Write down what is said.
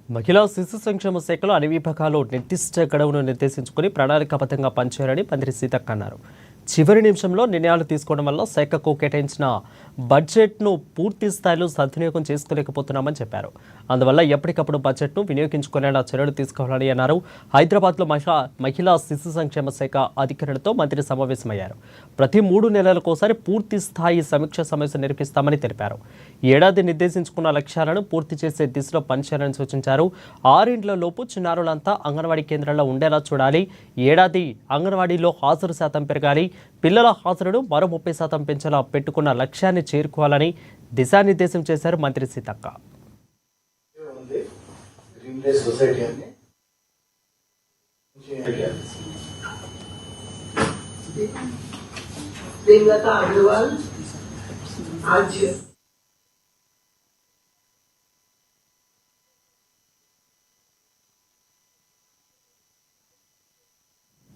మహిళా శిశు సంక్షేమ శాఖలో అన్ని విభాగాల్లో నిర్దిష్ట గడువును నిర్దేశించుకుని ప్రణాళికాబద్ధంగా పనిచేయాలని మంత్రి సీతక్క అన్నారు. చివరి నిమిషంలో నిర్ణయాలు తీసుకోవడం వల్ల శాఖకు కేటాయించిన బడ్జెట్ను పూర్తి స్థాయిలో సద్వినియోగం చేసుకోలేకపోతున్నామని చెప్పారు. అందువల్ల ఎప్పటికప్పుడు బడ్జెట్ను వినియోగించుకునేలా చర్యలు తీసుకోవాలని అన్నారు. హైదరాబాద్లో మహిళా శిశు సంక్షేమ శాఖ అధికారులతో మంత్రి సమావేశమయ్యారు. ప్రతి 3 నెలలకోసారి పూర్తి స్థాయి సమీక్ష సమావేశం నిర్వహిస్తామని తెలిపారు. ఏడాది నిర్దేశించుకున్న లక్ష్యాలను పూర్తి చేసే దిశలో పనిచేయాలని సూచించారు. 6 ఏళ్లలోపు చిన్నారులంతా అంగన్వాడీ కేంద్రాల్లో ఉండేలా చూడాలి. ఏడాది అంగన్వాడీలో హాజరు శాతం పెరగాలి. పిల్లల హాజరును మరో 30% పెంచేలా పెట్టుకున్న లక్ష్యాన్ని చేరుకోవాలని దిశానిర్దేశం చేశారు మంత్రి సీతక్క. Deemlata Agrawal, RGS.